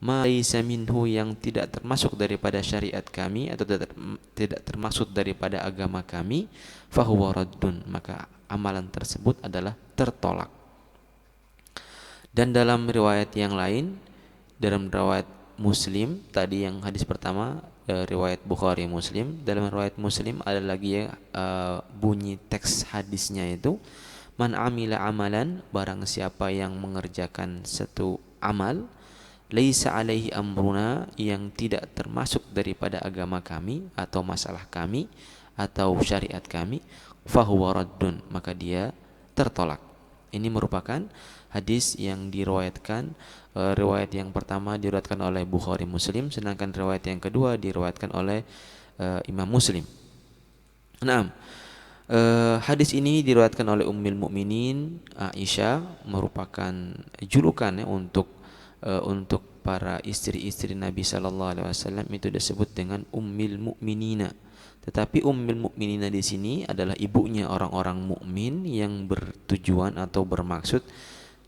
ma laysa minhu, yang tidak termasuk daripada syariat kami atau tidak termasuk daripada agama kami, fahuwa raddun, maka amalan tersebut adalah tertolak. Dan dalam riwayat yang lain, dalam riwayat Muslim tadi yang hadis pertama, riwayat Bukhari Muslim, dalam riwayat Muslim ada lagi ya, bunyi teks hadisnya itu, man amila amalan, barang siapa yang mengerjakan satu amal, laisa alaihi amruna, yang tidak termasuk daripada agama kami atau masalah kami atau syariat kami, fahuwa raddun, maka dia tertolak. Ini merupakan hadis yang diriwayatkan, riwayat yang pertama diriwayatkan oleh Bukhari Muslim, sedangkan riwayat yang kedua diriwayatkan oleh Imam Muslim. Nah, hadis ini diriwayatkan oleh Ummul Mukminin Aisyah, merupakan julukan ya untuk para istri-istri Nabi sallallahu alaihi wasallam, itu disebut dengan Ummul Mukminina. Tetapi Ummul Mukminina di sini adalah ibunya orang-orang mukmin yang bertujuan atau bermaksud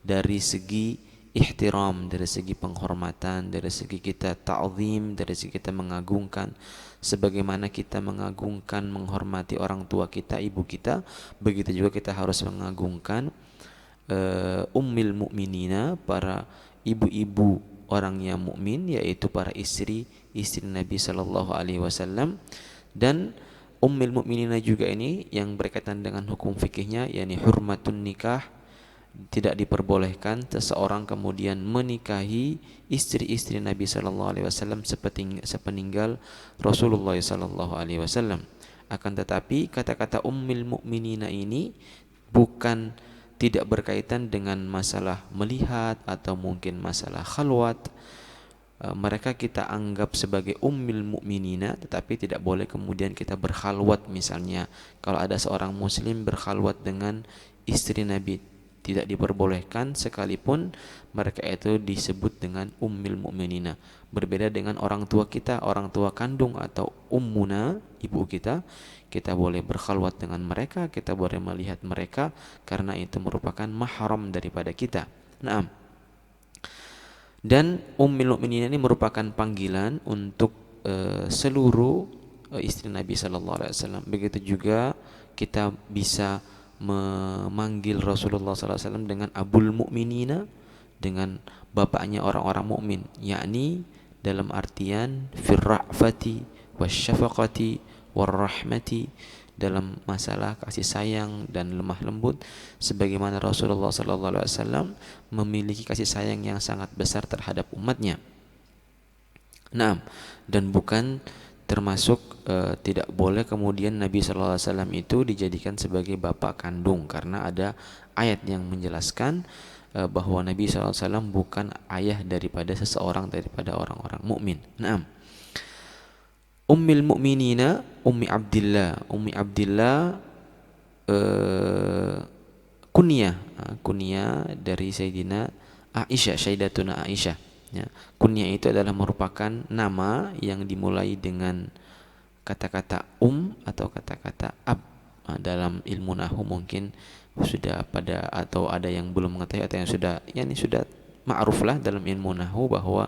dari segi ihtiram, dari segi penghormatan, dari segi kita ta'zim, dari segi kita mengagungkan. Sebagaimana kita mengagungkan, menghormati orang tua kita, ibu kita, begitu juga kita harus mengagungkan ummil mukminina, para ibu-ibu orang yang mukmin, yaitu para istri Nabi sallallahu alaihi wasallam. Dan ummil mukminina juga ini yang berkaitan dengan hukum fikihnya, yakni hurmatun nikah, tidak diperbolehkan seseorang kemudian menikahi istri-istri Nabi sallallahu alaihi wasallam sepeninggal Rasulullah sallallahu alaihi wasallam. Akan tetapi kata-kata ummil mukminina ini bukan tidak berkaitan dengan masalah melihat atau mungkin masalah khalwat. Mereka kita anggap sebagai ummil mukminina, tetapi tidak boleh kemudian kita berkhalwat. Misalnya kalau ada seorang muslim berkhalwat dengan istri Nabi, tidak diperbolehkan, sekalipun mereka itu disebut dengan ummil mukminina. Berbeda dengan orang tua kita, orang tua kandung atau ummuna, ibu kita, kita boleh berkhalwat dengan mereka, kita boleh melihat mereka, karena itu merupakan mahram daripada kita. Naam. Dan ummul mukminin ini merupakan panggilan untuk seluruh istri Nabi sallallahu alaihi wasallam. Begitu juga kita bisa memanggil Rasulullah sallallahu alaihi wasallam dengan Abul Mukminina, dengan bapaknya orang-orang mukmin, yakni dalam artian firra'fati wasyafaqati warahmati, dalam masalah kasih sayang dan lemah lembut, sebagaimana Rasulullah sallallahu alaihi wasallam memiliki kasih sayang yang sangat besar terhadap umatnya. Nah, dan bukan termasuk tidak boleh kemudian Nabi sallallahu alaihi wasallam itu dijadikan sebagai bapak kandung, karena ada ayat yang menjelaskan bahwa Nabi sallallahu alaihi wasallam bukan ayah daripada seseorang daripada orang-orang mukmin. Nah, Ummul Mukminina Ummi Abdillah. Ummi Abdillah kunyah dari Sayyidina Aisyah, Sayyidatuna Aisyah. Ya, kunyah itu adalah merupakan nama yang dimulai dengan kata-kata atau kata-kata ab. Dalam ilmu nahwu mungkin sudah pada atau ada yang belum mengetahui atau yang sudah, ini sudah ma'ruf lah dalam ilmu nahwu bahwa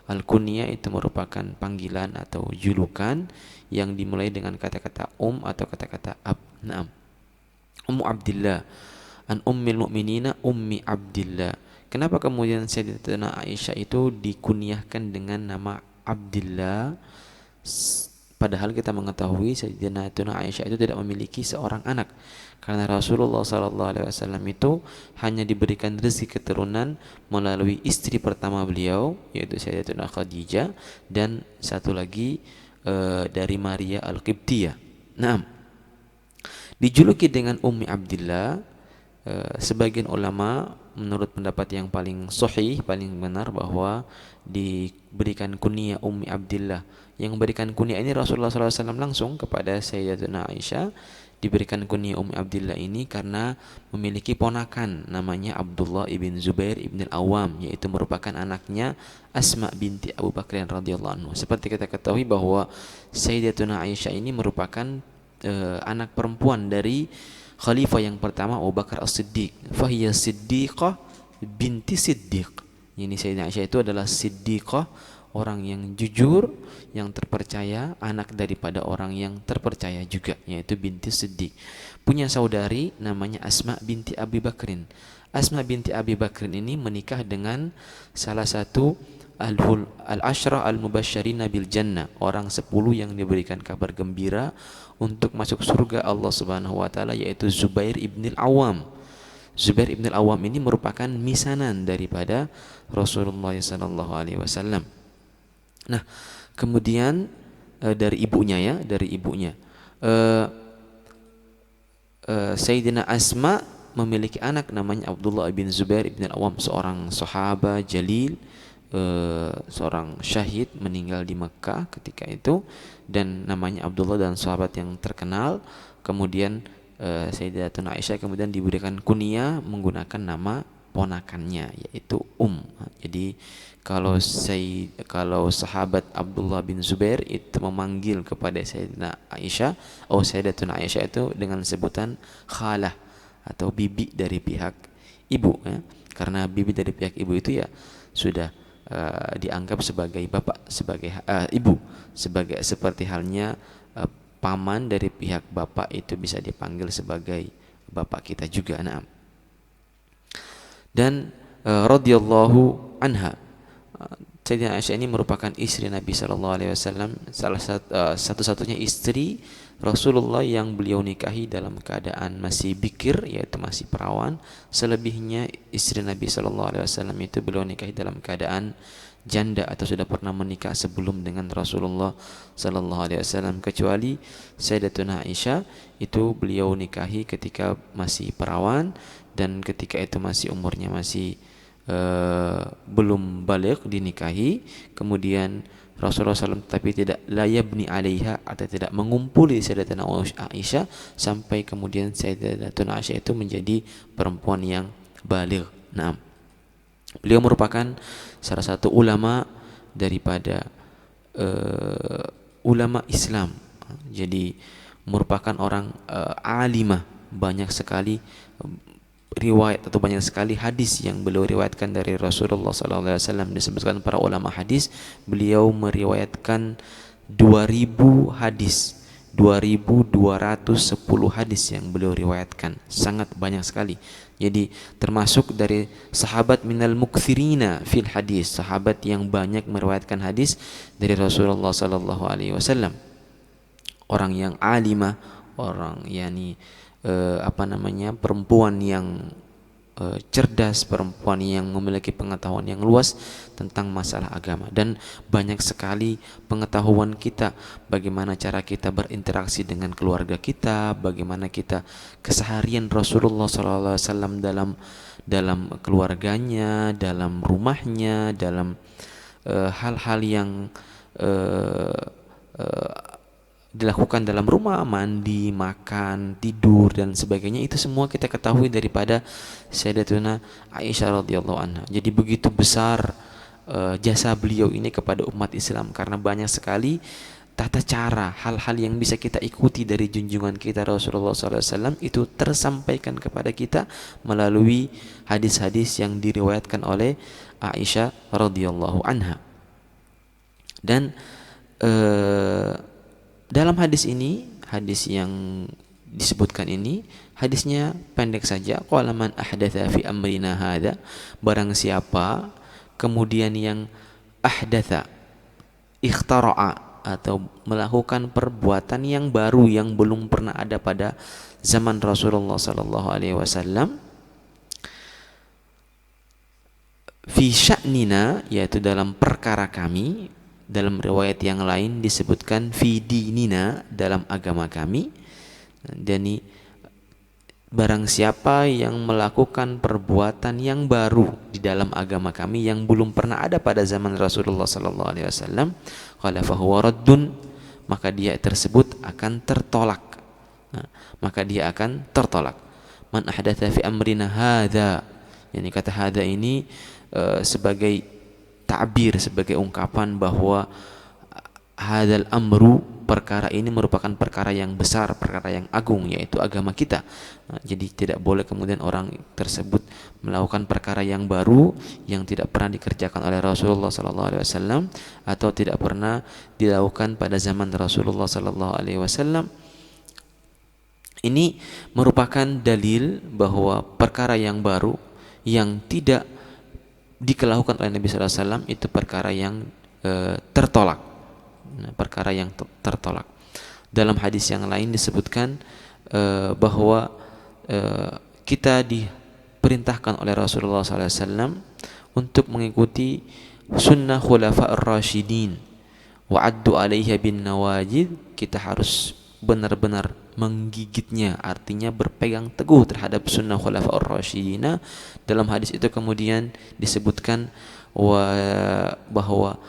al-kunyah itu merupakan panggilan atau julukan yang dimulai dengan kata-kata atau kata-kata ab. Naam. Ummu Abdillah, an ummil mukminina Ummi Abdillah. Kenapa kemudian Sayyidatuna Aisyah itu dikunyahkan dengan nama Abdillah? Padahal kita mengetahui Sayyidatuna Aisyah itu tidak memiliki seorang anak, karena Rasulullah SAW itu hanya diberikan rezeki keturunan melalui istri pertama beliau, yaitu Sayyidatuna Khadijah, dan satu lagi dari Maria Al-Qibtiyah. Nah, dijuluki dengan Ummi Abdillah. Sebagian ulama menurut pendapat yang paling sahih, paling benar, bahwa diberikan kunyah Ummi Abdillah. Yang memberikan kunyah ini Rasulullah SAW langsung kepada Sayyidatuna Aisyah. Diberikan kunyah Ummi Abdillah ini karena memiliki ponakan namanya Abdullah ibn Zubair ibn al-Awwam, yaitu merupakan anaknya Asma binti Abu Bakr radhiyallahu anhu. Seperti kita ketahui bahwa Sayyidatuna Aisyah ini merupakan anak perempuan dari Khalifah yang pertama Abu Bakar As-Siddiq. Fahiya Siddiqah binti Siddiq, Ini Sayyidah Aisyah itu adalah siddiqah, orang yang jujur, yang terpercaya, anak daripada orang yang terpercaya juga, yaitu binti Siddiq. Punya saudari namanya Asma binti Abi Bakrin. Asma binti Abi Bakrin ini menikah dengan salah satu al-ashrah al-mubasysyirina bil jannah, orang 10 yang diberikan kabar gembira untuk masuk surga Allah Subhanahu wa taala, yaitu Zubair ibn al-Awwam. Zubair ibn al-Awwam ini merupakan misanan daripada Rasulullah sallallahu alaihi wasallam. Nah, kemudian dari ibunya Sayyidina Asma memiliki anak namanya Abdullah bin Zubair ibn al-Awwam, seorang sahabat jalil, seorang syahid meninggal di Mekah ketika itu, dan namanya Abdullah, dan sahabat yang terkenal. Kemudian Sayyidatuna Aisyah kemudian diberikan kunyah menggunakan nama ponakannya, yaitu Jadi kalau sahabat Abdullah bin Zubair itu memanggil kepada Sayyidatuna Aisyah, Sayyidatuna Aisyah itu dengan sebutan khalah atau bibi dari pihak ibu, ya. Karena bibi dari pihak ibu itu ya sudah dianggap sebagai bapak, sebagai ibu, sebagai seperti halnya paman dari pihak bapak itu bisa dipanggil sebagai bapak kita juga. Nah, dan radhiyallahu anha, Sayyidah Aisyah ini merupakan istri Nabi sallallahu alaihi wasallam, salah satu-satunya istri Rasulullah yang beliau nikahi dalam keadaan masih bikir, yaitu masih perawan. Selebihnya istri Nabi sallallahu alaihi wasallam itu beliau nikahi dalam keadaan janda atau sudah pernah menikah sebelum dengan Rasulullah sallallahu alaihi wasallam, kecuali Sayyidatuna Aisyah itu beliau nikahi ketika masih perawan, dan ketika itu masih umurnya masih belum baligh dinikahi. Kemudian Rasulullah SAW tapi tidak layabni alaiha, atau tidak mengumpuli Sayyidatuna Aisyah sampai kemudian Sayyidatuna Aisyah itu menjadi perempuan yang baligh. Nah, beliau merupakan salah satu ulama daripada ulama Islam. Jadi merupakan orang alimah, banyak sekali riwayat atau banyak sekali hadis yang beliau riwayatkan dari Rasulullah SAW. Disebutkan para ulama hadis, beliau meriwayatkan 2000 hadis, 2210 hadis yang beliau riwayatkan, sangat banyak sekali. Jadi termasuk dari sahabat minal mukthirina fil hadis, sahabat yang banyak meriwayatkan hadis dari Rasulullah sallallahu alaihi wasallam. Orang yang alimah, orang perempuan yang cerdas, perempuan yang memiliki pengetahuan yang luas tentang masalah agama, dan banyak sekali pengetahuan kita bagaimana cara kita berinteraksi dengan keluarga kita, bagaimana kita keseharian Rasulullah SAW dalam keluarganya, dalam rumahnya, dalam hal-hal yang dilakukan dalam rumah, mandi, makan, tidur dan sebagainya. Itu semua kita ketahui daripada Sayyidatuna Aisyah radhiyallahu anha. Jadi begitu besar jasa beliau ini kepada umat Islam, karena banyak sekali tata cara, hal-hal yang bisa kita ikuti dari junjungan kita Rasulullah SAW itu tersampaikan kepada kita melalui hadis-hadis yang diriwayatkan oleh Aisyah radhiyallahu anha. Dan dalam hadis ini, hadis yang disebutkan ini, hadisnya pendek saja. Qala man ahdatha fi amrina hadza, barang siapa kemudian yang ahdatha, ikhtara'a, atau melakukan perbuatan yang baru yang belum pernah ada pada zaman Rasulullah sallallahu alaihi wasallam, fi sya'nina, yaitu dalam perkara kami. Dalam riwayat yang lain disebutkan fi dinina, dalam agama kami. Dan barang siapa yang melakukan perbuatan yang baru di dalam agama kami yang belum pernah ada pada zaman Rasulullah sallallahu alaihi wasallam, qala fa huwa raddun, maka dia tersebut akan tertolak. Maka dia akan tertolak. Man ahdatsa fi amrina hadza, yani kata hadza ini sebagai ta'bir, sebagai ungkapan bahwa hadzal amru perkara ini merupakan perkara yang besar, perkara yang agung, yaitu agama kita. Jadi tidak boleh kemudian orang tersebut melakukan perkara yang baru yang tidak pernah dikerjakan oleh Rasulullah SAW atau tidak pernah dilakukan pada zaman Rasulullah SAW. Ini merupakan dalil bahwa perkara yang baru yang tidak dilakukan oleh Nabi SAW itu perkara yang tertolak. Perkara yang tertolak. Dalam hadis yang lain disebutkan bahwa kita diperintahkan oleh Rasulullah SAW untuk mengikuti sunnah khulafa'ur rasyidin wa addu 'alaiha bin nawajid. Kita harus benar-benar menggigitnya, artinya berpegang teguh terhadap sunnah khulafa'ur rasyidin. Dalam hadis itu kemudian disebutkan bahwa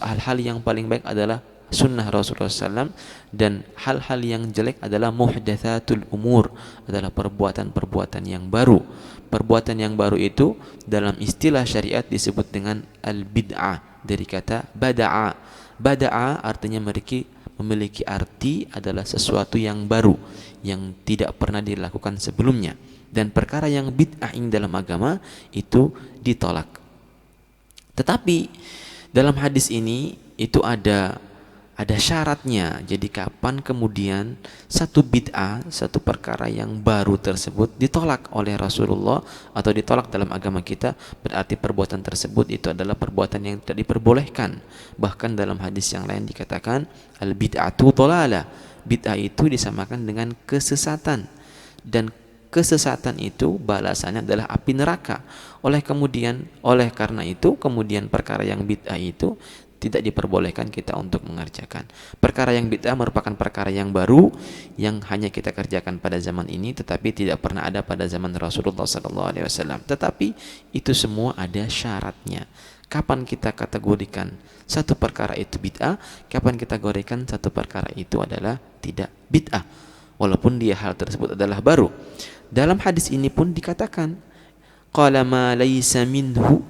hal-hal yang paling baik adalah sunnah Rasulullah SAW, dan hal-hal yang jelek adalah muhdatsatul umur, adalah perbuatan-perbuatan yang baru. Perbuatan yang baru itu dalam istilah syariat disebut dengan al-bid'ah, dari kata bada'a. Bada'a artinya memiliki arti adalah sesuatu yang baru yang tidak pernah dilakukan sebelumnya, dan perkara yang bid'ah dalam agama itu ditolak. Tetapi dalam hadis ini itu ada syaratnya. Jadi kapan kemudian satu bid'ah, satu perkara yang baru tersebut ditolak oleh Rasulullah atau ditolak dalam agama kita, berarti perbuatan tersebut itu adalah perbuatan yang tidak diperbolehkan. Bahkan dalam hadis yang lain dikatakan al bid'atu dhalalah. Bid'ah itu disamakan dengan kesesatan, dan kesesatan itu balasannya adalah api neraka. Oleh karena itu kemudian perkara yang bid'ah itu tidak diperbolehkan kita untuk mengerjakan. Perkara yang bid'ah merupakan perkara yang baru yang hanya kita kerjakan pada zaman ini, tetapi tidak pernah ada pada zaman Rasulullah SAW. Tetapi itu semua ada syaratnya. Kapan kita kategorikan satu perkara itu bid'ah, kapan kita kategorikan satu perkara itu adalah tidak bid'ah, walaupun dia hal tersebut adalah baru. Dalam hadis ini pun dikatakan qala ma laysa minhu.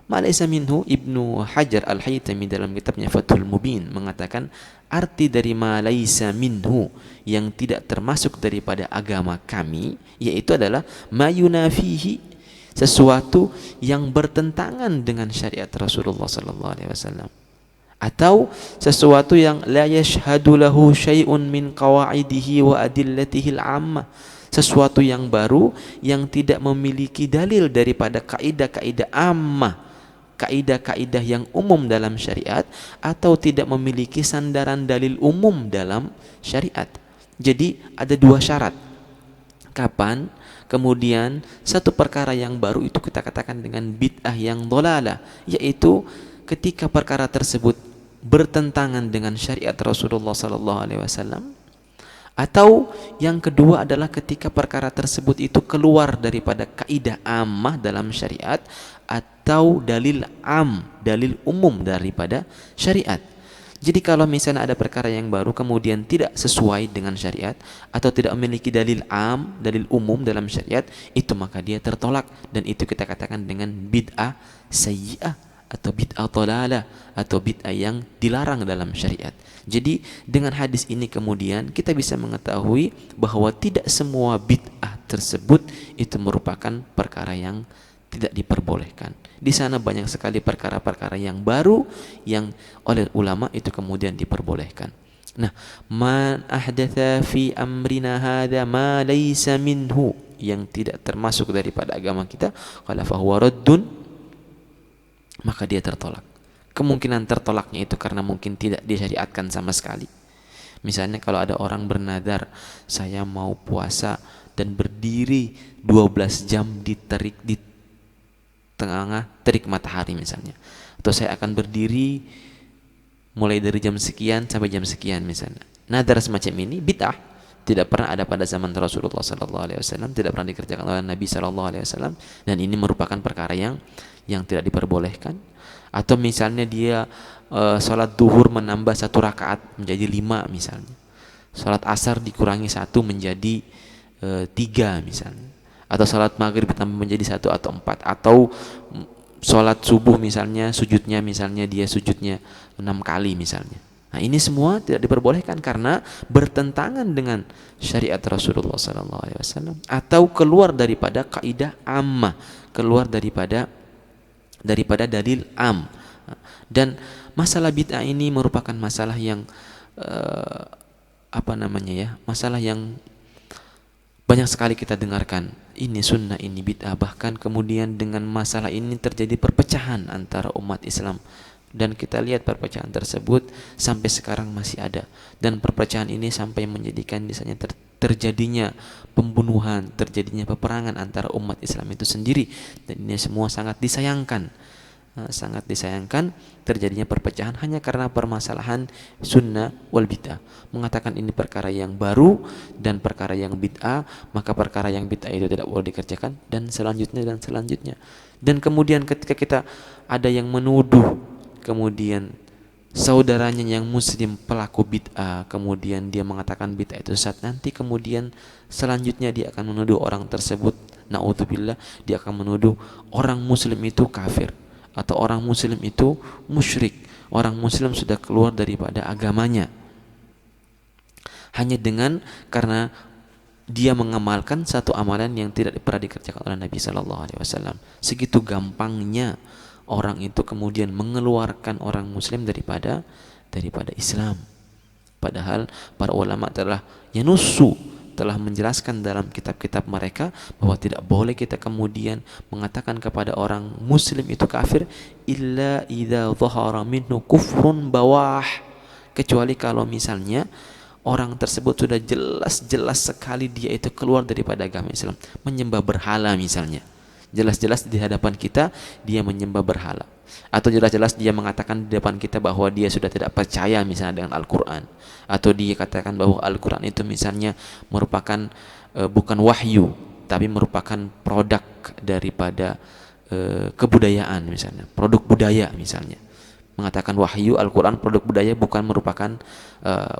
Ma laysa minhu, Ibnu Hajar Al-Haytami dalam kitabnya Fathul Mubin mengatakan arti dari ma laysa minhu, yang tidak termasuk daripada agama kami, yaitu adalah ma yunafihi, sesuatu yang bertentangan dengan syariat Rasulullah sallallahu alaihi wasallam, atau sesuatu yang la yashhadu lahu syai'un min qawaidihi wa adillatihi al-'ammah, sesuatu yang baru yang tidak memiliki dalil daripada kaidah-kaidah ammah, kaidah-kaidah yang umum dalam syariat, atau tidak memiliki sandaran dalil umum dalam syariat. Jadi ada dua syarat. Kapan kemudian satu perkara yang baru itu kita katakan dengan bid'ah yang dhalalah, yaitu ketika perkara tersebut bertentangan dengan syariat Rasulullah sallallahu alaihi wasallam, atau yang kedua adalah ketika perkara tersebut itu keluar daripada kaidah ammah dalam syariat atau dalil umum daripada syariat. Jadi kalau misalnya ada perkara yang baru kemudian tidak sesuai dengan syariat atau tidak memiliki dalil umum dalam syariat, itu maka dia tertolak, dan itu kita katakan dengan bid'ah sayyi'ah atau bid'ah dhalalah atau bid'ah yang dilarang dalam syariat. Jadi dengan hadis ini kemudian kita bisa mengetahui bahwa tidak semua bid'ah tersebut itu merupakan perkara yang tidak diperbolehkan. Di sana banyak sekali perkara-perkara yang baru yang oleh ulama itu kemudian diperbolehkan. Nah, man ahdatha fi amrina hadza ma laysa minhu, yang tidak termasuk daripada agama kita, qala fa huwa raddun, maka dia tertolak. Kemungkinan tertolaknya itu karena mungkin tidak disyariatkan sama sekali. Misalnya kalau ada orang bernadar, saya mau puasa dan berdiri 12 jam di tengah terik matahari misalnya, atau saya akan berdiri mulai dari jam sekian sampai jam sekian misalnya. Nadar semacam ini bid'ah, tidak pernah ada pada zaman Rasulullah SAW, tidak pernah dikerjakan oleh Nabi SAW, dan ini merupakan perkara yang tidak diperbolehkan. Atau misalnya dia sholat duhur menambah 1 rakaat menjadi 5 misalnya, sholat asar dikurangi 1 menjadi 3 misalnya, atau sholat maghrib ditambah menjadi 1 atau 4, atau sholat subuh misalnya sujudnya dia sujudnya 6 kali misalnya. Nah, ini semua tidak diperbolehkan karena bertentangan dengan syariat Rasulullah SAW atau keluar daripada kaidah ammah, keluar daripada dalil am. Dan masalah bid'ah ini merupakan masalah yang masalah yang banyak sekali kita dengarkan. Ini sunnah, ini bid'ah. Bahkan kemudian dengan masalah ini terjadi perpecahan antara umat Islam. Dan kita lihat perpecahan tersebut sampai sekarang masih ada. Dan perpecahan ini sampai menjadikan misalnya terjadinya pembunuhan, terjadinya peperangan antara umat Islam itu sendiri. Dan ini semua sangat disayangkan. Sangat disayangkan terjadinya perpecahan hanya karena permasalahan sunnah wal bid'ah. Mengatakan ini perkara yang baru dan perkara yang bid'ah, maka perkara yang bid'ah itu tidak boleh dikerjakan, dan selanjutnya dan selanjutnya. Dan kemudian ketika kita ada yang menuduh kemudian saudaranya yang muslim pelaku bid'ah, kemudian dia mengatakan bid'ah itu sesat, nanti kemudian selanjutnya dia akan menuduh orang tersebut, naudzubillah, dia akan menuduh orang muslim itu kafir atau orang muslim itu musyrik, orang muslim sudah keluar daripada agamanya hanya dengan karena dia mengamalkan satu amalan yang tidak pernah dikerjakan oleh Nabi Sallallahu Alaihi Wasallam. Segitu gampangnya orang itu kemudian mengeluarkan orang muslim daripada Islam. Padahal para ulama telah menjelaskan dalam kitab-kitab mereka bahwa tidak boleh kita kemudian mengatakan kepada orang muslim itu kafir illa idza dhahara minhu kufrun bawah, kecuali kalau misalnya orang tersebut sudah jelas-jelas sekali dia itu keluar daripada agama Islam, menyembah berhala misalnya. Jelas-jelas di hadapan kita dia menyembah berhala, atau jelas-jelas dia mengatakan di depan kita bahwa dia sudah tidak percaya misalnya dengan Al-Quran, atau dia katakan bahwa Al-Quran itu misalnya merupakan bukan wahyu tapi merupakan produk daripada kebudayaan, misalnya produk budaya, misalnya mengatakan wahyu Al-Quran produk budaya, bukan merupakan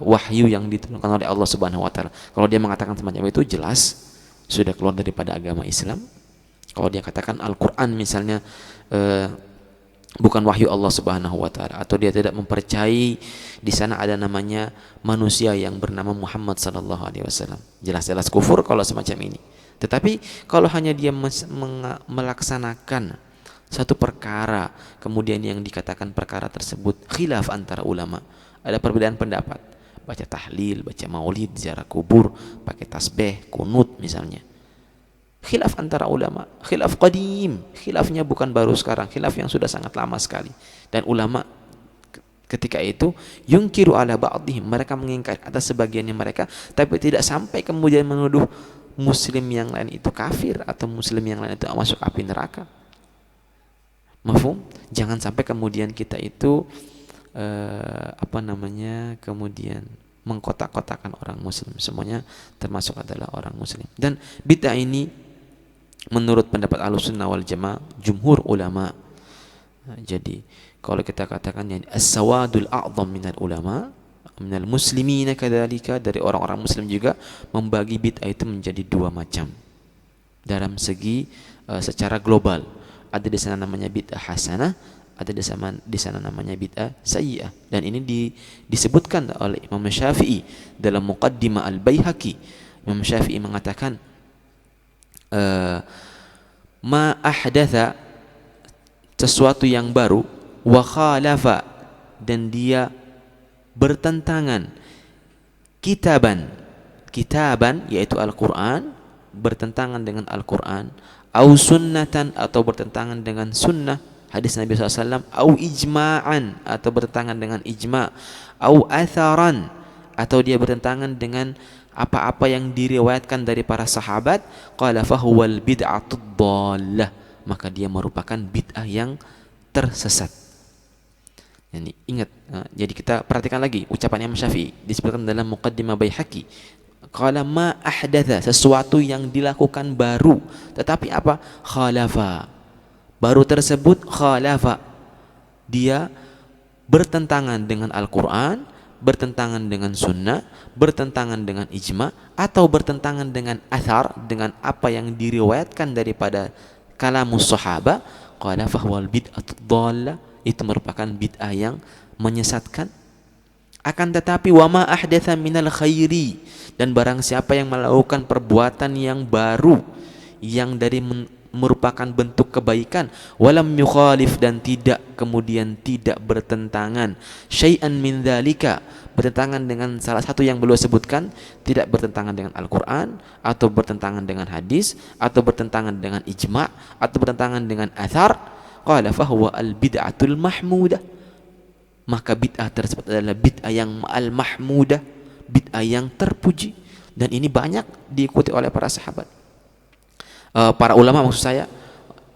wahyu yang diturunkan oleh Allah Subhanahu wa taala. Kalau dia mengatakan semacam itu, jelas sudah keluar daripada agama Islam. Kalau dia katakan Al-Quran misalnya bukan wahyu Allah Subhanahu wa taala, atau dia tidak mempercayai di sana ada namanya manusia yang bernama Muhammad sallallahu alaihi wasallam, jelas-jelas kufur kalau semacam ini. Tetapi kalau hanya dia melaksanakan satu perkara, kemudian yang dikatakan perkara tersebut khilaf antara ulama, ada perbedaan pendapat, baca tahlil, baca maulid, ziarah kubur, pakai tasbih, kunut misalnya, khilaf antara ulama, khilaf qadim, khilafnya bukan baru sekarang, khilaf yang sudah sangat lama sekali. Dan ulama ketika itu yungkiru ala ba'dihim, mereka mengingkari atas sebagiannya mereka, tapi tidak sampai kemudian menuduh muslim yang lain itu kafir atau muslim yang lain itu masuk api neraka. Mafhum? Jangan sampai kemudian kita itu kemudian mengkotak-kotakan orang muslim. Semuanya termasuk adalah orang muslim. Dan bid'ah ini menurut pendapat Ahlussunnah wal Jamaah, jumhur ulama. Nah, jadi kalau kita katakan yang as-sawadul a'dham minal ulama, minal muslimina kadzalika, dari orang-orang muslim juga membagi bid'ah itu menjadi dua macam. Dalam segi secara global, ada di sana namanya bid'ah hasanah, ada di sana namanya bid'ah sayyi'ah. Dan ini disebutkan oleh Imam Syafi'i dalam Muqaddimah Al-Baihaqi. Imam Syafi'i mengatakan ma ahdatha, sesuatu yang baru, wa khalafa, dan dia bertentangan, kitaban yaitu Al-Quran, bertentangan dengan Al-Quran, au sunnatan, atau bertentangan dengan sunnah hadis Nabi SAW, au ijma'an, atau bertentangan dengan ijma', au atharan, atau dia bertentangan dengan apa-apa yang diriwayatkan dari para sahabat, qala fahuwal bid'atud dhallah, maka dia merupakan bid'ah yang tersesat. Ini ingat, jadi kita perhatikan lagi ucapan Imam Syafi'i disebutkan dalam Muqaddimah Baihaqi. Qala ma ahdatha, sesuatu yang dilakukan baru, tetapi apa? Khalafa, baru tersebut khalafa, dia bertentangan dengan Al-Quran, bertentangan dengan sunnah, bertentangan dengan ijma', atau bertentangan dengan athar, dengan apa yang diriwayatkan daripada kalamus sahaba, qala fahuwal bid'atud dhallah, itu merupakan bid'ah yang menyesatkan. Akan tetapi wama ahdatsa minal khairi, dan barang siapa yang melakukan perbuatan yang baru yang dari merupakan bentuk kebaikan, walam yukhalif, dan kemudian tidak bertentangan, syai'an min dzalika, bertentangan dengan salah satu yang beliau sebutkan, tidak bertentangan dengan Al-Qur'an atau bertentangan dengan hadis atau bertentangan dengan ijma' atau bertentangan dengan athar, qala fahuwa al-bid'atul mahmudah, maka bid'ah tersebut adalah bid'ah yang al-mahmudah, bid'ah yang terpuji. Dan ini banyak diikuti oleh para sahabat. Para ulama maksud saya,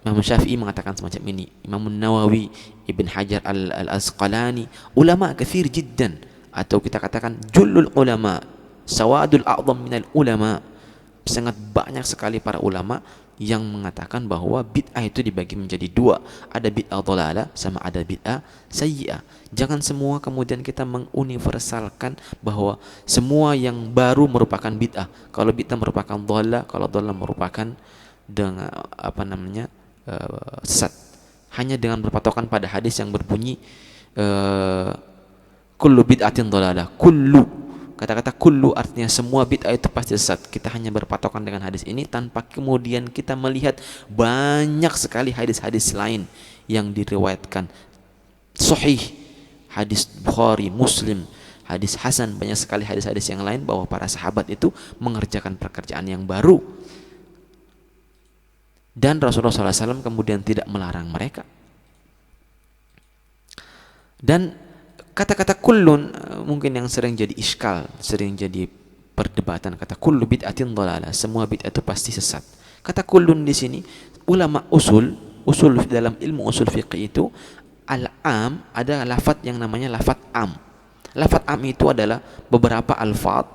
Imam Syafi'i mengatakan semacam ini, Imam Nawawi, Ibn Hajar al-Asqalani, ulama kathir jiddan, atau kita katakan jullul ulama, sawadul a'zam minal ulama, sangat banyak sekali para ulama yang mengatakan bahwa bid'ah itu dibagi menjadi dua, ada bid'ah dhalalah sama ada bid'ah sayyi'ah. Jangan semua kemudian kita menguniversalkan bahwa semua yang baru merupakan bid'ah. Kalau bid'ah merupakan dhalalah, kalau dhalalah merupakan dengan sesat. Hanya dengan berpatokan pada hadis yang berbunyi kullu bid'atin dhalalah, kullu, kata-kata kullu artinya semua bid'ah itu pasti sesat. Kita hanya berpatokan dengan hadis ini tanpa kemudian kita melihat banyak sekali hadis-hadis lain yang diriwayatkan sahih, hadis Bukhari, Muslim, hadis Hasan, banyak sekali hadis-hadis yang lain bahwa para sahabat itu mengerjakan pekerjaan yang baru dan Rasulullah SAW kemudian tidak melarang mereka. Dan kata-kata kullun mungkin yang sering jadi iskal, sering jadi perdebatan, kata kullu bid'atin dhalalah, semua bid'ah itu pasti sesat. Kata kullun di sini ulama usul dalam ilmu usul fiqih itu al-am, ada lafaz yang namanya lafaz am. Lafaz am itu adalah beberapa alfaz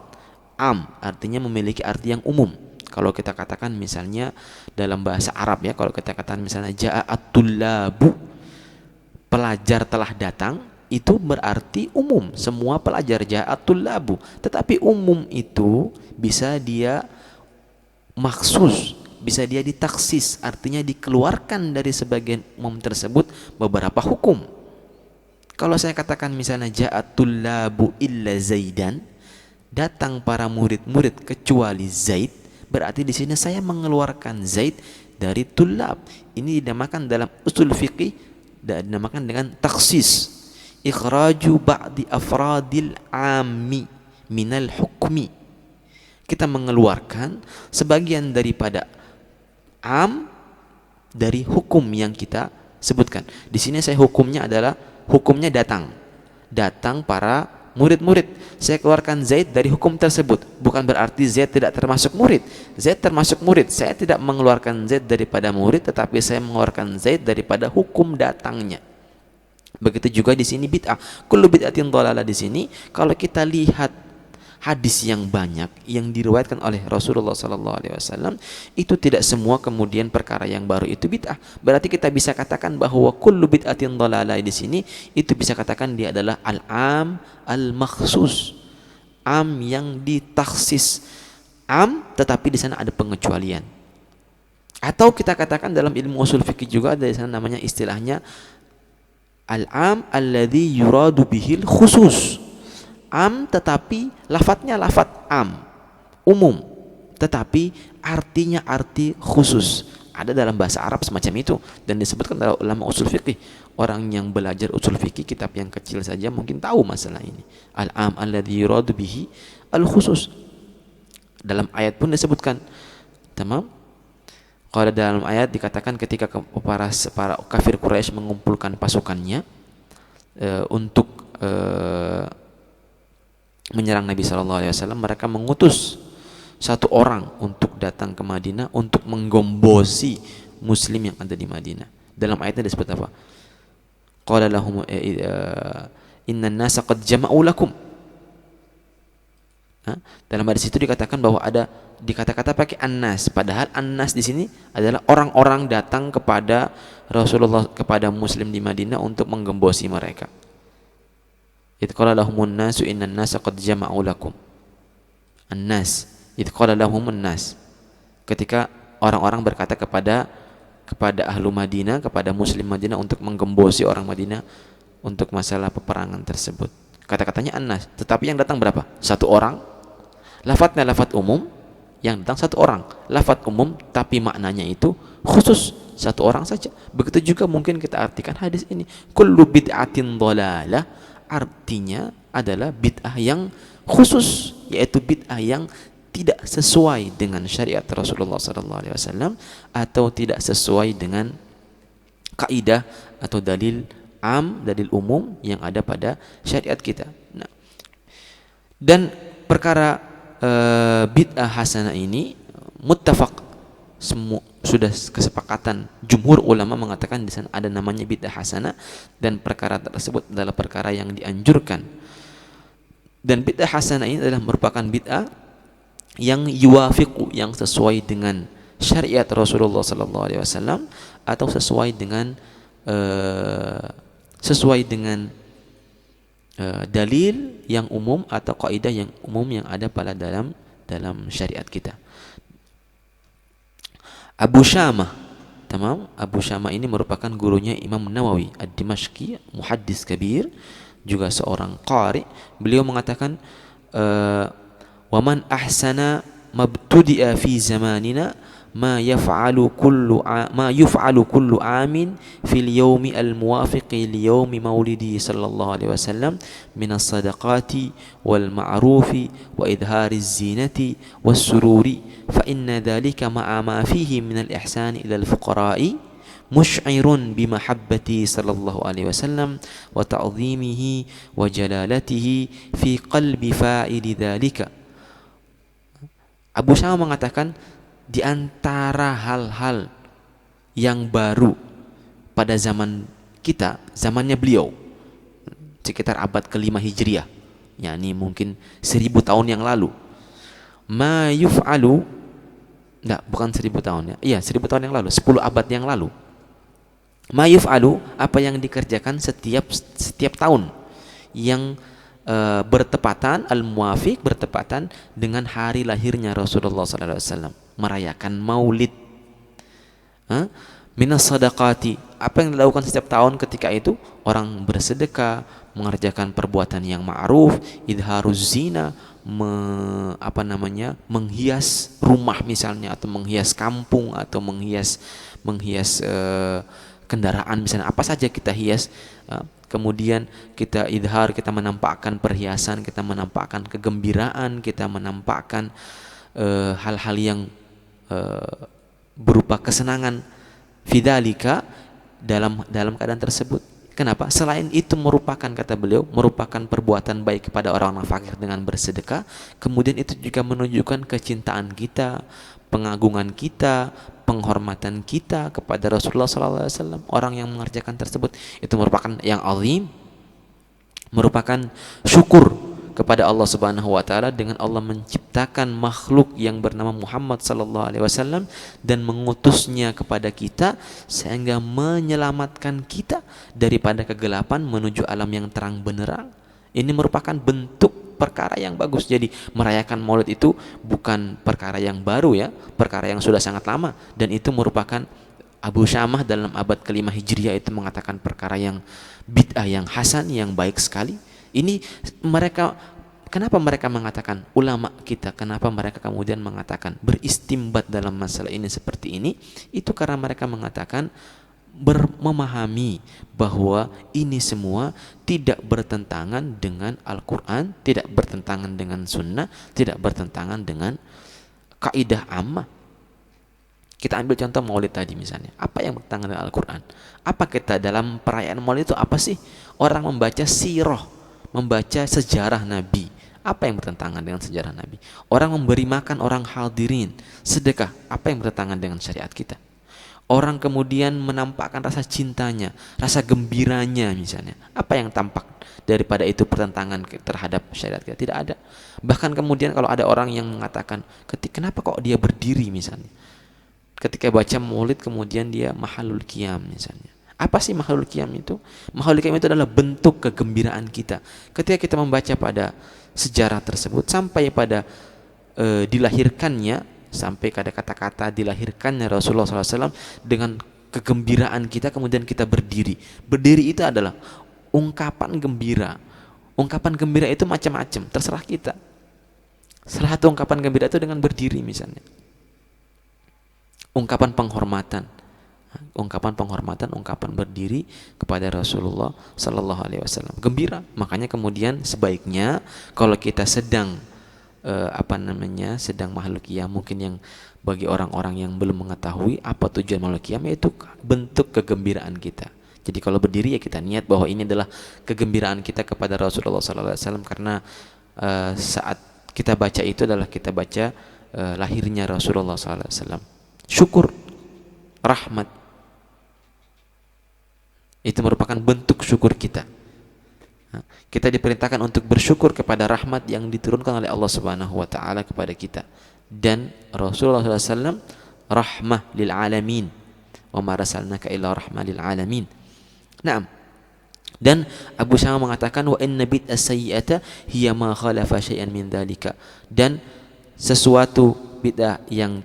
am, artinya memiliki arti yang umum. Kalau kita katakan misalnya dalam bahasa Arab ya, kalau kita katakan misalnya ja'at-tullabu, pelajar telah datang, itu berarti umum, semua pelajar ja'atul labu. Tetapi umum itu bisa dia maksus, bisa dia ditaksis, artinya dikeluarkan dari sebagian umum tersebut beberapa hukum. Kalau saya katakan misalnya ja'atul labu illa zaidan, datang para murid-murid kecuali Zaid, berarti di sini saya mengeluarkan Zaid dari tullab. Ini dinamakan dalam usul fiqih, dinamakan dengan taksis, ikhraju ba'di afradil ammi minal hukmi. Kita mengeluarkan sebagian daripada am dari hukum yang kita sebutkan. Di sini saya hukumnya adalah hukumnya datang para murid-murid. Saya keluarkan Zaid dari hukum tersebut. Bukan berarti Zaid tidak termasuk murid. Zaid termasuk murid. Saya tidak mengeluarkan Zaid daripada murid, tetapi saya mengeluarkan Zaid daripada hukum datangnya. Begitu juga di sini bid'ah. Kullu bid'atin dhalalah di sini kalau kita lihat hadis yang banyak yang diriwayatkan oleh Rasulullah SAW, itu tidak semua kemudian perkara yang baru itu bid'ah. Berarti kita bisa katakan bahwa kullu bid'atin dhalalah di sini itu bisa katakan dia adalah al-am al-makhsus, am yang ditaksis, am tetapi di sana ada pengecualian. Atau kita katakan dalam ilmu usul fikih juga ada di sana namanya istilahnya al-am alladhi yuradu bihil khusus. Am tetapi lafadznya lafadz am, umum, tetapi artinya arti khusus. Ada dalam bahasa Arab semacam itu dan disebutkan oleh ulama usul fikih. Orang yang belajar usul fikih kitab yang kecil saja mungkin tahu masalah ini. Al-am alladhi yuradu bihi al-khusus. Dalam ayat pun disebutkan. Tamam? Kalau dalam ayat dikatakan ketika para kafir Quraisy mengumpulkan pasukannya untuk menyerang Nabi SAW, mereka mengutus satu orang untuk datang ke Madinah untuk menggombosi Muslim yang ada di Madinah. Dalam ayatnya disebut apa? Qala lahum innan nasa qad jama'u lakum. Dalam hadis itu dikatakan bahwa ada dikata-kata pakai annas, padahal annas di sini adalah orang-orang datang kepada Rasulullah, kepada Muslim di Madinah untuk menggembosi mereka. Idh qala lahumun nasu innan nasa qad jama'u lakum. Annas, idh qala lahumun nas. Ketika orang-orang berkata kepada ahlu Madinah, kepada Muslim Madinah untuk menggembosi orang Madinah untuk masalah peperangan tersebut. kata-katanya annas, tetapi yang datang berapa? Satu orang. Lafadznya lafadz umum, yang datang satu orang. Lafadz umum tapi maknanya itu khusus satu orang saja. Begitu juga mungkin kita artikan hadis ini, kullu bid'atin dhalalah, artinya adalah bid'ah yang khusus, yaitu bid'ah yang tidak sesuai dengan syariat Rasulullah SAW atau tidak sesuai dengan kaidah atau dalil dalil umum yang ada pada syariat kita. Nah, dan perkara bid'ah hasanah ini muttafaq, sudah kesepakatan jumhur ulama mengatakan di sana ada namanya bid'ah hasanah, dan perkara tersebut adalah perkara yang dianjurkan. Dan bid'ah hasanah ini adalah merupakan bid'ah yang yuwafiqu, yang sesuai dengan syariat Rasulullah SAW atau sesuai dengan dalil yang umum atau kaidah yang umum yang ada pada dalam syariat kita. Abu Syamah, Abu Syamah ini merupakan gurunya Imam Nawawi Ad-Dimashqi, muhaddis kabir, juga seorang qari. Beliau mengatakan وَمَنْ أَحْسَنَ مَبْتُدِئَ فِي زَمَانِنَا مَا يَفْعَلُ كُلُّ عَامٍ فِي الْيَوْمِ الْمُوَافِقِ لِيَوْمِ مَوْلِدِهِ صلى الله عليه وسلم من الصدقات والمعروف وإظهار الزينة والسرور فإن ذلك مع ما فيه من الإحسان إلى الفقراء مشعر بمحبته صلى الله عليه وسلم وتعظيمه وجلالته في قلب فاعل ذلك. Abu Syamah mengatakan di antara hal-hal yang baru pada zaman kita, zamannya beliau sekitar abad ke-5 Hijriah, yakni mungkin 1000 tahun yang lalu. Ma yuf'alu, bukan 1000 tahun ya. Iya, 1000 tahun yang lalu, 10 abad yang lalu. Ma yuf'alu, apa yang dikerjakan setiap tahun yang bertepatan, al-muwafiq, bertepatan dengan hari lahirnya Rasulullah SAW, merayakan maulid. Minas sadaqati, apa yang dilakukan setiap tahun ketika itu? Orang bersedekah, mengerjakan perbuatan yang ma'ruf, idharuz zina, menghias rumah misalnya, atau menghias kampung, atau menghias kendaraan misalnya, apa saja kita hias. Kemudian kita idhar, kita menampakkan perhiasan, kita menampakkan kegembiraan, kita menampakkan hal-hal yang berupa kesenangan fidzalika dalam keadaan tersebut. Kenapa? Selain itu merupakan, kata beliau, merupakan perbuatan baik kepada orang fakir dengan bersedekah. Kemudian itu juga menunjukkan kecintaan kita, pengagungan kita, penghormatan kita kepada Rasulullah SAW. Orang yang mengerjakan tersebut itu merupakan yang azim, merupakan syukur kepada Allah Subhanahu wa taala dengan Allah menciptakan makhluk yang bernama Muhammad sallallahu alaihi wasallam dan mengutusnya kepada kita sehingga menyelamatkan kita daripada kegelapan menuju alam yang terang benderang. Ini merupakan bentuk perkara yang bagus. Jadi merayakan Maulid itu bukan perkara yang baru ya, perkara yang sudah sangat lama, dan itu merupakan, Abu Syamah dalam abad ke-5 Hijriah itu mengatakan perkara yang bid'ah, yang hasan, yang baik sekali. Ini mereka, kenapa mereka mengatakan, ulama kita, kenapa mereka kemudian mengatakan beristimbat dalam masalah ini seperti ini? Itu karena mereka mengatakan memahami bahwa ini semua tidak bertentangan dengan Al-Quran, tidak bertentangan dengan Sunnah, tidak bertentangan dengan kaidah ammah. Kita ambil contoh Maulid tadi misalnya, apa yang bertentangan dengan Al-Quran? Apa kita dalam perayaan Maulid itu apa sih? Orang membaca sirah, membaca sejarah Nabi. Apa yang bertentangan dengan sejarah Nabi? Orang memberi makan orang hadirin, sedekah. Apa yang bertentangan dengan syariat kita? Orang kemudian menampakkan rasa cintanya, rasa gembiranya misalnya. Apa yang tampak daripada itu pertentangan terhadap syariat kita? Tidak ada. Bahkan kemudian kalau ada orang yang mengatakan, kenapa kok dia berdiri misalnya? Ketika baca Maulid kemudian dia mahalul qiyam misalnya. Apa sih mahalul qiyam itu? Mahalul qiyam itu adalah bentuk kegembiraan kita. Ketika kita membaca pada sejarah tersebut sampai pada dilahirkannya, sampai pada kata-kata dilahirkannya Rasulullah SAW, dengan kegembiraan kita kemudian kita berdiri. Berdiri itu adalah ungkapan gembira, Ungkapan gembira itu macam-macam, terserah kita. Salah satu ungkapan gembira itu dengan berdiri misalnya. Ungkapan penghormatan, ungkapan berdiri kepada Rasulullah Sallallahu Alaihi Wasallam. Gembira, makanya kemudian sebaiknya kalau kita sedang sedang makhluk qiyam, mungkin yang bagi orang-orang yang belum mengetahui apa tujuan makhluk qiyam, yaitu bentuk kegembiraan kita. Jadi kalau berdiri ya kita niat bahwa ini adalah kegembiraan kita kepada Rasulullah Sallallahu Alaihi Wasallam, karena saat kita baca itu adalah kita baca lahirnya Rasulullah Sallallahu Alaihi Wasallam. Syukur, rahmat, itu merupakan bentuk syukur kita. Kita diperintahkan untuk bersyukur kepada rahmat yang diturunkan oleh Allah Subhanahu wa taala kepada kita. Dan Rasulullah SAW rahmah lil alamin. Wa ma arsalnaka illa rahmah lil alamin. Naam. Dan Abu Syama mengatakan wa inna bid'as sayyi'ata hiya ma khalafa syai'an min dzalika. Dan sesuatu bid'ah yang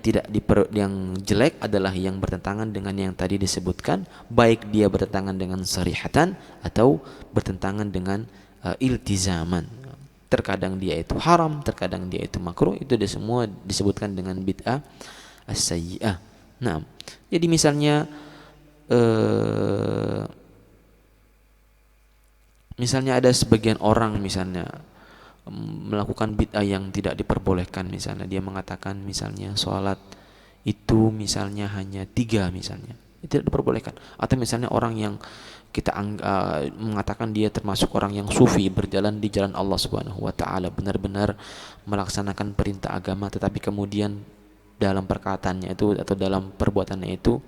yang jelek adalah yang bertentangan dengan yang tadi disebutkan, baik dia bertentangan dengan sarihatan atau bertentangan dengan iltizaman. Terkadang dia itu haram, terkadang dia itu makruh, itu semua disebutkan dengan bid'ah as-sayyi'ah. Nah, jadi misalnya ada sebagian orang misalnya melakukan bid'ah yang tidak diperbolehkan, misalnya dia mengatakan misalnya sholat itu misalnya hanya 3 misalnya, itu tidak diperbolehkan. Atau misalnya orang yang kita mengatakan dia termasuk orang yang sufi, berjalan di jalan Allah Subhanahu wa taala, benar-benar melaksanakan perintah agama, tetapi kemudian dalam perkataannya itu atau dalam perbuatannya itu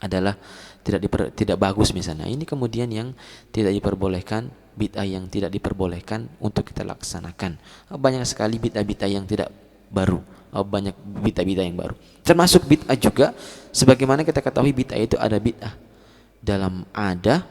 adalah tidak bagus misalnya. Ini kemudian yang tidak diperbolehkan, bid'ah yang tidak diperbolehkan untuk kita laksanakan. Banyak sekali bid'ah-bid'ah yang tidak baru, banyak bid'ah-bid'ah yang baru. Termasuk bid'ah juga, sebagaimana kita ketahui bid'ah itu ada bid'ah dalam adah,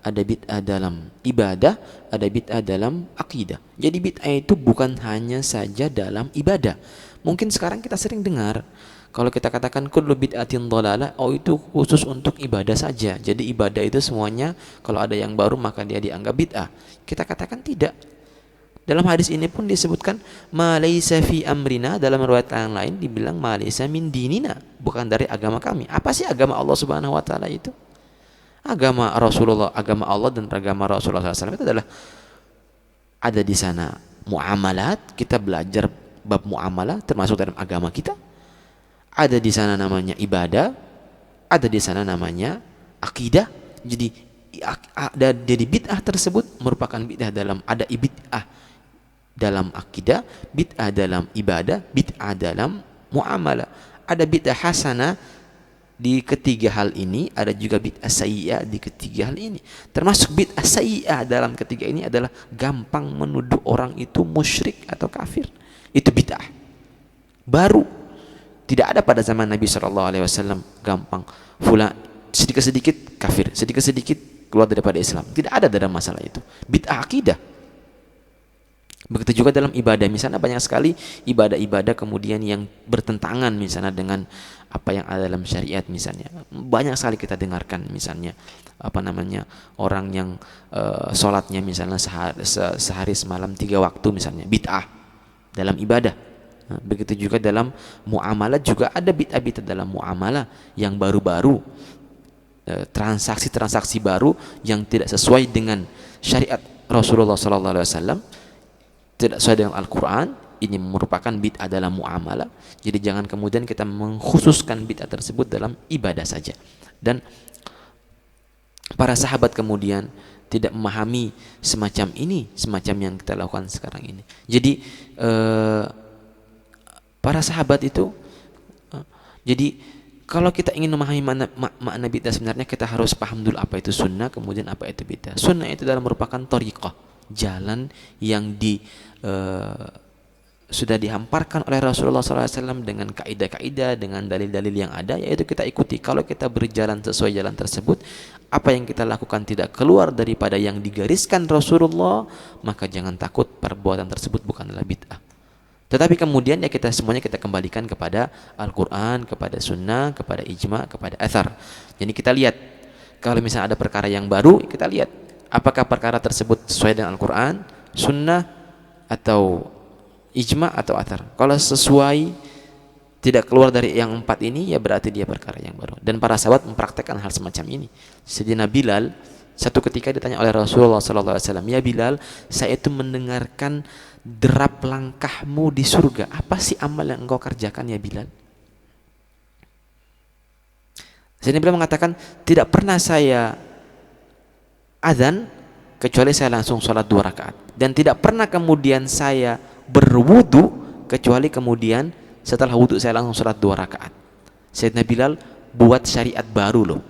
ada bid'ah dalam ibadah, ada bid'ah dalam akidah. Jadi bid'ah itu bukan hanya saja dalam ibadah. Mungkin sekarang kita sering dengar kalau kita katakan kullu bid'atin dhalalah, itu khusus untuk ibadah saja. Jadi ibadah itu semuanya kalau ada yang baru maka dia dianggap bid'ah. Kita katakan tidak. Dalam hadis ini pun disebutkan ma laisa fi amrina, dalam riwayat yang lain dibilang ma laisa min dinina, bukan dari agama kami. Apa sih agama Allah Subhanahu wa taala itu? Agama Rasulullah, agama Allah dan agama Rasulullah SAW itu adalah ada di sana muamalat, kita belajar bab muamalah termasuk dalam agama kita. Ada di sana namanya ibadah, ada di sana namanya akidah. Jadi bid'ah tersebut merupakan bid'ah dalam bid'ah dalam akidah, bid'ah dalam ibadah, bid'ah dalam muamalah. Ada bid'ah hasanah di ketiga hal ini, ada juga bid'ah sayyi'ah di ketiga hal ini. Termasuk bid'ah sayyi'ah dalam ketiga ini adalah gampang menuduh orang itu musyrik atau kafir. Itu bid'ah baru. Tidak ada pada zaman Nabi SAW gampang fulan sedikit-sedikit kafir, sedikit-sedikit keluar daripada Islam. Tidak ada dalam masalah itu. Bid'ah akidah. Begitu juga dalam ibadah, misalnya banyak sekali ibadah-ibadah kemudian yang bertentangan misalnya dengan apa yang ada dalam syariat misalnya. Banyak sekali kita dengarkan misalnya orang yang sholatnya misalnya sehari semalam 3 waktu misalnya, bid'ah dalam ibadah. Nah, begitu juga dalam muamalah juga ada bid'ah-bid'ah dalam muamalah yang baru-baru, transaksi-transaksi baru yang tidak sesuai dengan syariat Rasulullah SAW, tidak sesuai dengan Al-Quran. Ini merupakan bid'ah dalam muamalah. Jadi jangan kemudian kita mengkhususkan bid'ah tersebut dalam ibadah saja. Dan para sahabat kemudian tidak memahami semacam ini, semacam yang kita lakukan sekarang ini. Jadi para sahabat itu, jadi kalau kita ingin memahami makna bid'ah sebenarnya, kita harus paham dulu apa itu sunnah, kemudian apa itu bid'ah. Sunnah itu adalah merupakan thariqah, jalan yang sudah dihamparkan oleh Rasulullah SAW dengan kaidah-kaidah, dengan dalil-dalil yang ada, yaitu kita ikuti. Kalau kita berjalan sesuai jalan tersebut, apa yang kita lakukan tidak keluar daripada yang digariskan Rasulullah, maka jangan takut perbuatan tersebut bukanlah bid'ah. Tetapi kemudian ya semuanya kita kembalikan kepada Al-Quran, kepada Sunnah, kepada Ijma, kepada Athar. Jadi kita lihat, kalau misalnya ada perkara yang baru, kita lihat Apakah perkara tersebut sesuai dengan Al-Quran, Sunnah, atau ijma atau athar? Kalau sesuai, tidak keluar dari yang 4 ini, ya berarti dia perkara yang baru. Dan para sahabat mempraktekkan hal semacam ini. Sayyidina Bilal satu ketika ditanya oleh Rasulullah SAW, ya Bilal, saya itu mendengarkan derap langkahmu di surga. Apa sih amal yang engkau kerjakan ya Bilal? Sayyidina Bilal mengatakan, tidak pernah saya azan kecuali saya langsung sholat 2 rakaat, dan tidak pernah kemudian saya berwudu kecuali kemudian setelah wudu saya langsung sholat 2 rakaat. Sayyidina Bilal buat syariat baru loh,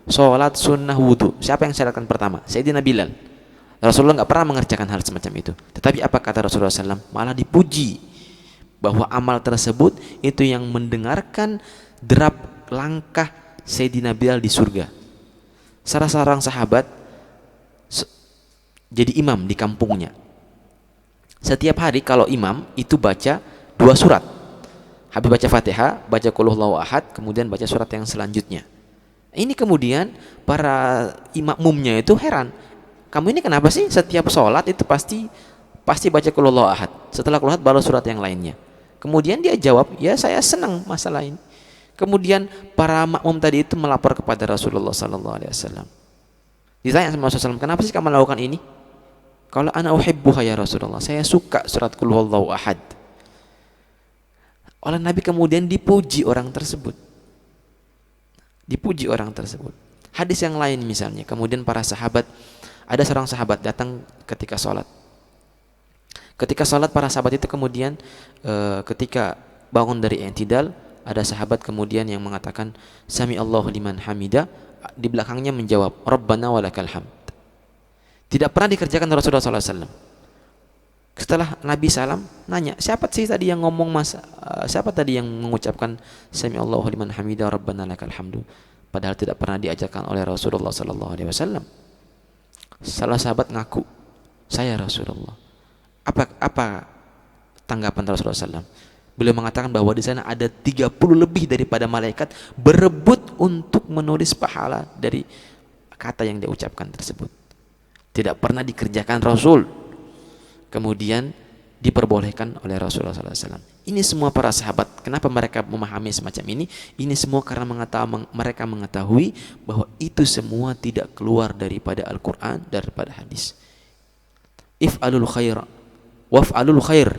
sholat sunnah wudu. Siapa yang syariatkan pertama? Sayyidina Bilal. Rasulullah nggak pernah mengerjakan hal semacam itu. Tetapi apa kata Rasulullah SAW? Malah dipuji bahwa amal tersebut itu yang mendengarkan derap langkah Sayyidina Bilal di surga. Salah seorang sahabat jadi imam di kampungnya. Setiap hari kalau imam itu baca 2 surat. Habis baca Fatihah, baca Qul Huwallahu Ahad, kemudian baca surat yang selanjutnya. Ini kemudian para makmumnya itu heran. Kamu ini kenapa sih setiap sholat itu pasti baca Qul Huwallahu Ahad. Setelah Qul Huwallahu Ahad baru surat yang lainnya. Kemudian dia jawab, ya saya senang masalah ini. Kemudian para makmum tadi itu melapor kepada Rasulullah SAW. Ditanya sama Rasulullah SAW, kenapa sih kamu melakukan ini? Kalau ana uhibbuha ya Rasulullah, saya suka surat Qul Huwallahu Ahad. Oleh Nabi kemudian dipuji orang tersebut. Dipuji orang tersebut. Hadis yang lain misalnya, kemudian para sahabat, ada seorang sahabat datang ketika sholat. Ketika sholat para sahabat itu kemudian ketika bangun dari i'tidal, ada sahabat kemudian yang mengatakan Sami Allahu liman hamida, di belakangnya menjawab Rabbana walakal hamd. Tidak pernah dikerjakan Rasulullah SAW. Setelah Nabi salam, nanya, siapa sih tadi yang ngomong siapa tadi yang mengucapkan Sami Allahu liman hamida Rabbana lakal hamdu? Padahal tidak pernah diajarkan oleh Rasulullah SAW. Salah sahabat ngaku, saya Rasulullah. Apa tanggapan Rasulullah SAW? Beliau mengatakan bahwa di sana ada 30 lebih daripada malaikat berebut untuk menulis pahala dari kata yang dia ucapkan tersebut. Tidak pernah dikerjakan Rasul, kemudian diperbolehkan oleh Rasulullah SAW. Ini semua para sahabat, kenapa mereka memahami semacam ini? Ini semua karena mereka mengetahui bahwa itu semua tidak keluar daripada Al-Quran, daripada hadis. If'alul khair waf'alul khair.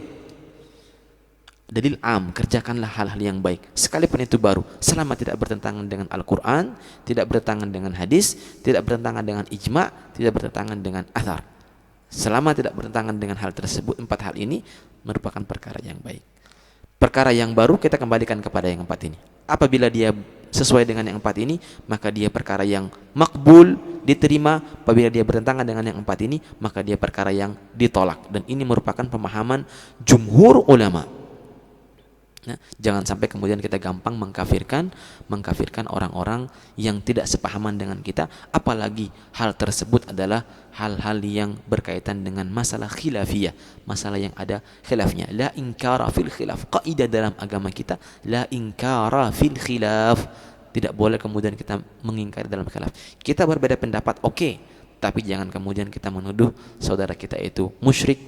Dalil am, kerjakanlah hal-hal yang baik sekalipun itu baru, selama tidak bertentangan dengan Al-Quran, tidak bertentangan dengan hadis, tidak bertentangan dengan ijma, tidak bertentangan dengan athar. Selama tidak bertentangan dengan hal tersebut, 4 hal ini merupakan perkara yang baik. Perkara yang baru kita kembalikan kepada yang 4 ini. Apabila dia sesuai dengan yang 4 ini, maka dia perkara yang makbul, diterima. Apabila dia bertentangan dengan yang 4 ini, maka dia perkara yang ditolak. Dan ini merupakan pemahaman jumhur ulama. Nah, jangan sampai kemudian kita gampang mengkafirkan orang-orang yang tidak sepahaman dengan kita, apalagi hal tersebut adalah hal-hal yang berkaitan dengan masalah khilafiyah, masalah yang ada khilafnya. La inkara fil khilaf, kaidah dalam agama kita, la inkara fil khilaf. Tidak boleh kemudian kita mengingkari dalam khilaf. Kita berbeda pendapat, oke, tapi jangan kemudian kita menuduh saudara kita itu musyrik,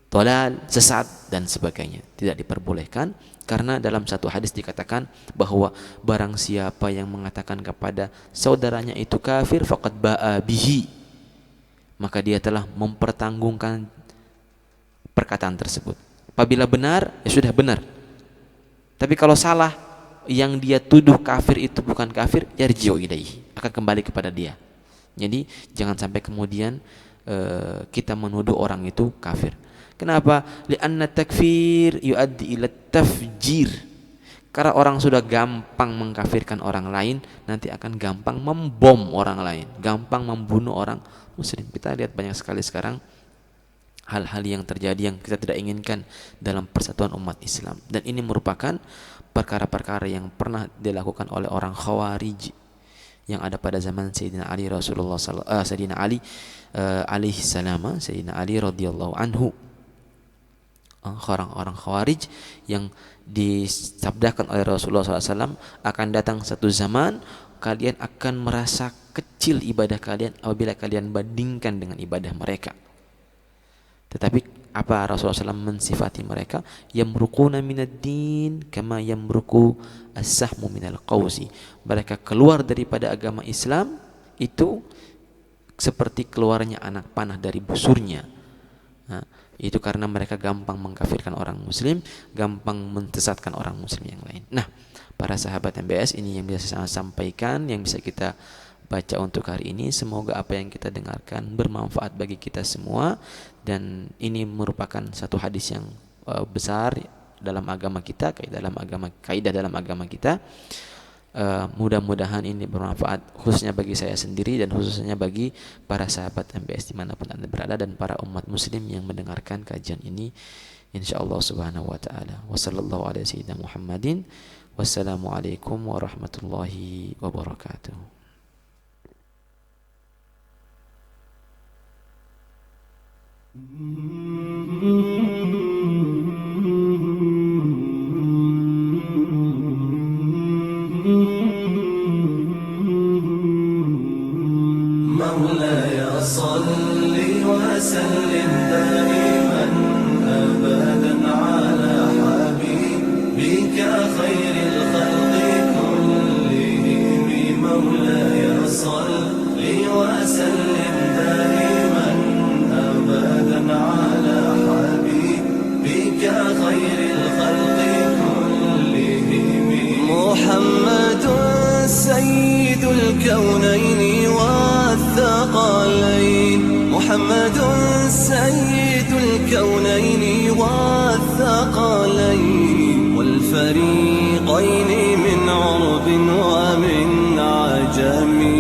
tolal, sesat, dan sebagainya. Tidak diperbolehkan, karena dalam satu hadis dikatakan bahwa barang siapa yang mengatakan kepada saudaranya itu kafir, faqad ba'a bihi, maka dia telah mempertanggungkan perkataan tersebut. Apabila benar, ya sudah benar. Tapi kalau salah, yang dia tuduh kafir itu bukan kafir, yarji'u ilaihi, akan kembali kepada dia. Jadi jangan sampai kemudian kita menuduh orang itu kafir. Kenapa? Li'anna takfir yuaddi ila tafjir. Karena orang sudah gampang mengkafirkan orang lain, nanti akan gampang membom orang lain, gampang membunuh orang muslim. Kita lihat banyak sekali sekarang hal-hal yang terjadi yang kita tidak inginkan dalam persatuan umat Islam. Dan ini merupakan perkara-perkara yang pernah dilakukan oleh orang Khawarij yang ada pada zaman Sayyidina Ali Sayyidina Ali alaihi salam, Sayyidina Ali radhiyallahu anhu. Orang-orang Khawarij yang disabdakan oleh Rasulullah SAW, akan datang satu zaman kalian akan merasa kecil ibadah kalian apabila kalian bandingkan dengan ibadah mereka. Tetapi apa Rasulullah SAW mensifati mereka? Yamruquna minad din kama yamruqu as-sahmu minal qausi. Mereka keluar daripada agama Islam itu seperti keluarnya anak panah dari busurnya. Nah, itu karena mereka gampang mengkafirkan orang muslim, gampang mentesatkan orang muslim yang lain. Nah, para sahabat MBS, ini yang bisa saya sampaikan, yang bisa kita baca untuk hari ini. Semoga apa yang kita dengarkan bermanfaat bagi kita semua, dan ini merupakan satu hadis yang besar dalam agama kita, kaidah dalam agama kita. Mudah-mudahan ini bermanfaat khususnya bagi saya sendiri dan khususnya bagi para sahabat MBS dimanapun Anda berada dan para umat muslim yang mendengarkan kajian ini, insyaallah subhanahu wa ta'ala. Wassallallahu ala sayyidina Muhammadin. Wassalamualaikum warahmatullahi wabarakatuh. مولاي صل وسلم دائما أبدا على حبيبك خير الخلق كلهم. مولاي صل وسلم دائما أبدا على حبيبك خير الخلق كلهم. محمد سيد الكونين والثقلين. محمد سيد الكونين والثقلين والفريقين من عرب ومن عجم.